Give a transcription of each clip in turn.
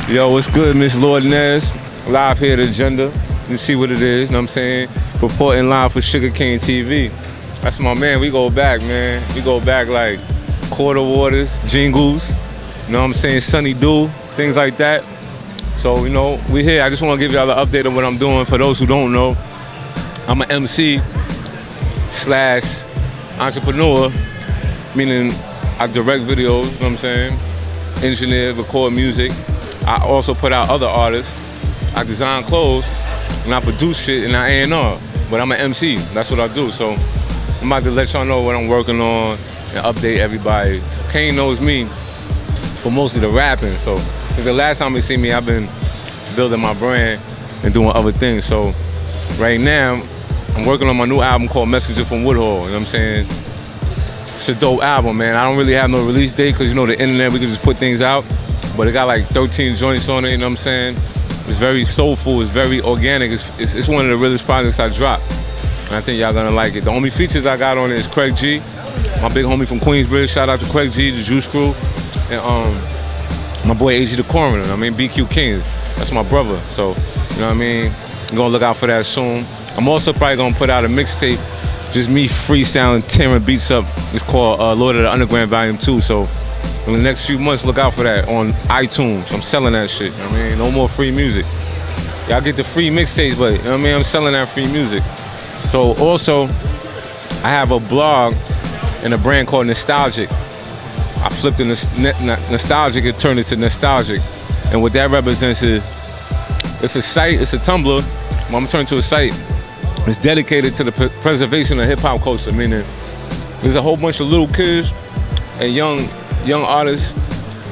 Yo, what's good, Miss Lord Nez? Live here at Agenda. You see what it is, you know what I'm saying? Reporting live for Sugarcane TV. That's my man, we go back, man. We go back like Quarter Waters, Jingles, you know what I'm saying? Sunny Dew, things like that. So, you know, we here. I just want to give y'all an update on what I'm doing. For those who don't know, I'm an MC / entrepreneur, meaning I direct videos, you know what I'm saying? Engineer, record music. I also put out other artists. I design clothes, and I produce shit, and I A&R. But I'm an MC, that's what I do. So I'm about to let y'all know what I'm working on and update everybody. Kane knows me for mostly the rapping. So the last time you see me, I've been building my brand and doing other things. So right now, I'm working on my new album called Messenger from Woodhall, you know what I'm saying? It's a dope album, man. I don't really have no release date because, you know, the internet, we can just put things out. But it got like 13 joints on it, you know what I'm saying? It's very soulful, it's very organic. It's one of the realest projects I dropped. And I think y'all gonna like it. The only features I got on it is Craig G, my big homie from Queensbridge. Shout out to Craig G, the Juice Crew. And my boy AG the Coroner, I mean, BQ Kings. That's my brother. So, you know what I mean? I'm gonna look out for that soon. I'm also probably gonna put out a mixtape, just me freestyling, tearing beats up. It's called Lord of the Underground Volume 2. So in the next few months, look out for that on iTunes. I'm selling that shit, you know what I mean? No more free music. Y'all get the free mixtapes, but you know what I mean? I'm selling that free music. So also, I have a blog and a brand called Nostalgic. I flipped the nostalgic and turned it to nostalgic. And what that represents is, it's a site, it's a Tumblr. I'm gonna turn to a site. It's dedicated to the preservation of hip-hop culture, meaning there's a whole bunch of little kids and young artists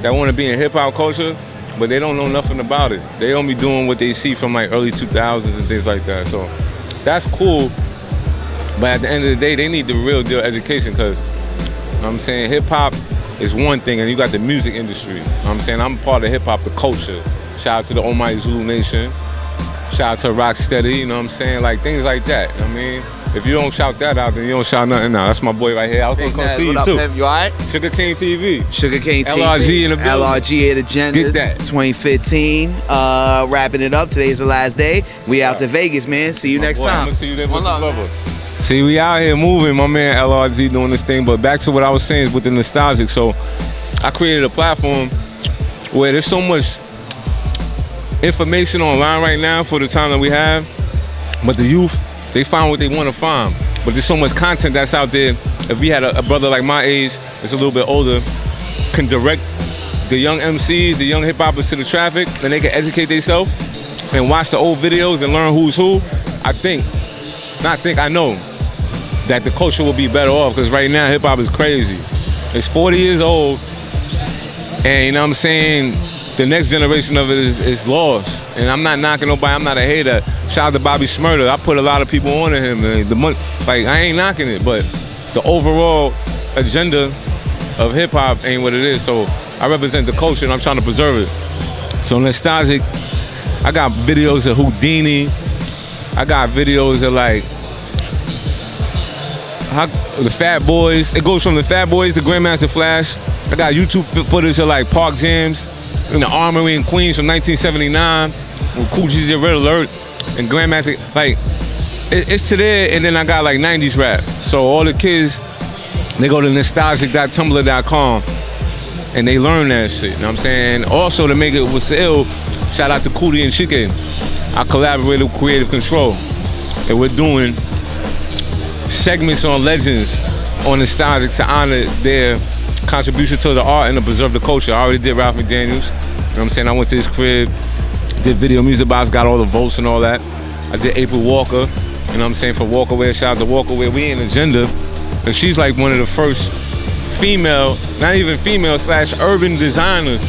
that want to be in hip-hop culture, but they don't know nothing about it. They only doing what they see from like early 2000s and things like that. So that's cool, but at the end of the day, they need the real deal education because, you know what I'm saying, hip-hop is one thing and you got the music industry. You know what I'm saying? I'm part of hip-hop, the culture. Shout out to the Almighty Zulu Nation. Shout out to Rocksteady, you know what I'm saying? Like things like that, you know what I mean? If you don't shout that out, then you don't shout nothing out. That's my boy right here. I was gonna come see you too. Pimp? You alright? Sugarcane TV. Sugarcane TV. LRG in the building. LRG at Agenda. Get that. 2015. Wrapping it up. Today's the last day. We out to Vegas, man. See you next time. I'm gonna see you there with your brother. See, we out here moving, my man LRG doing this thing. But back to what I was saying with the nostalgic. So I created a platform where there's so much information online right now for the time that we have, but the youth, they find what they want to find. But there's so much content that's out there. If we had a brother like my age, that's a little bit older, can direct the young MCs, the young hip hoppers to the traffic, and they can educate themselves and watch the old videos and learn who's who, I know that the culture will be better off, because right now hip hop is crazy. It's 40 years old, and you know what I'm saying, the next generation of it is lost. And I'm not knocking nobody, I'm not a hater. Shout out to Bobby Shmurda. I put a lot of people on to him. Like, I ain't knocking it, but the overall agenda of hip hop ain't what it is. So I represent the culture and I'm trying to preserve it. So Nostalgic, I got videos of Houdini. I got videos of like, the Fat Boys. It goes from the Fat Boys to Grandmaster Flash. I got YouTube footage of like Park Jams in the Armory in Queens from 1979, with Cool G's Red Alert and Grandmaster. Like, it's to there, and then I got like 90s rap. So all the kids, they go to nostalgic.tumblr.com and they learn that shit, you know what I'm saying? Also, to make it was ill, shout out to Cootie and Chicken. I collaborated with Creative Control, and we're doing segments on legends on Nostalgic to honor their contribution to the art and to preserve the culture. I already did Ralph McDaniels, you know what I'm saying? I went to his crib, did Video Music Box, got all the votes and all that. I did April Walker, you know what I'm saying, for Walkerwear. Shout out to Walkerwear. We in Agenda, and she's like one of the first female, not even female / urban designers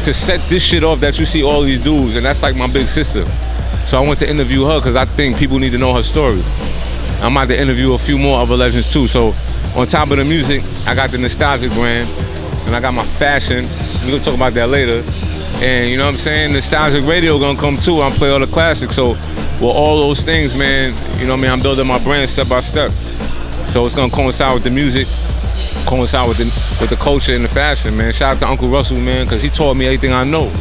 to set this shit off that you see all these dudes, and that's like my big sister. So I went to interview her because I think people need to know her story. I'm about to interview a few more other legends too. So on top of the music, I got the Nostalgic brand, and I got my fashion. We're gonna talk about that later. And you know what I'm saying? Nostalgic Radio gonna come too. I'll play all the classics. So with all those things, man, you know what I mean? I'm building my brand step by step. So it's gonna coincide with the music, coincide with the culture and the fashion, man. Shout out to Uncle Russell, man, because he taught me everything I know.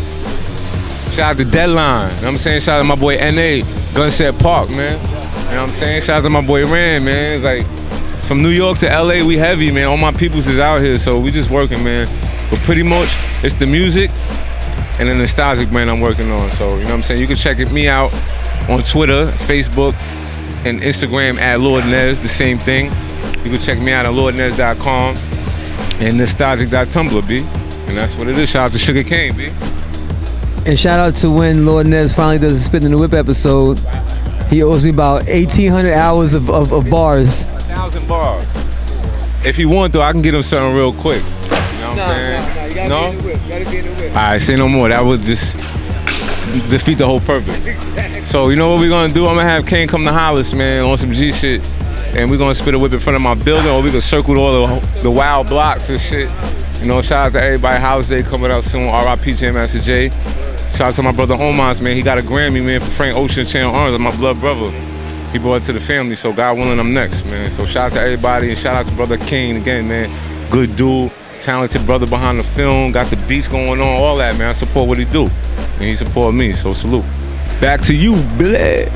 Shout out to Deadline, you know what I'm saying? Shout out to my boy NA, Gunset Park, man. You know what I'm saying? Shout out to my boy Rand, man. It's like, from New York to LA, we heavy, man. All my peoples is out here, so we just working, man. But pretty much, it's the music and the nostalgic brand I'm working on. So, you know what I'm saying? You can check me out on Twitter, Facebook, and Instagram at Lord Nez, the same thing. You can check me out on lordnez.com and nostalgic.tumblr, B. And that's what it is. Shout out to Sugar Cane, B. And shout out to when Lord Nez finally does a Spit in the Whip episode. He owes me about 1,800 hours of bars. 1,000 bars. If you want, though, I can get him something real quick. You know what I'm saying? You gotta be in the whip. You gotta be in the whip. All right, say no more. That would just defeat the whole purpose. So, you know what we're gonna do? I'm gonna have Kane come to Hollis, man, on some G shit. And we're gonna spit a whip in front of my building, or we can circle all the wild blocks and shit. You know, shout out to everybody. Hollis Day coming out soon. R.I.P. J Master J. Shout out to my brother Omos, man. He got a Grammy, man, for Frank Ocean Channel Arms, my blood brother. He brought it to the family, so God willing, I'm next, man. So shout out to everybody, and shout out to brother Kane again, man. Good dude, talented brother behind the film, got the beats going on, all that, man. I support what he do, and he support me, so salute. Back to you, Billy.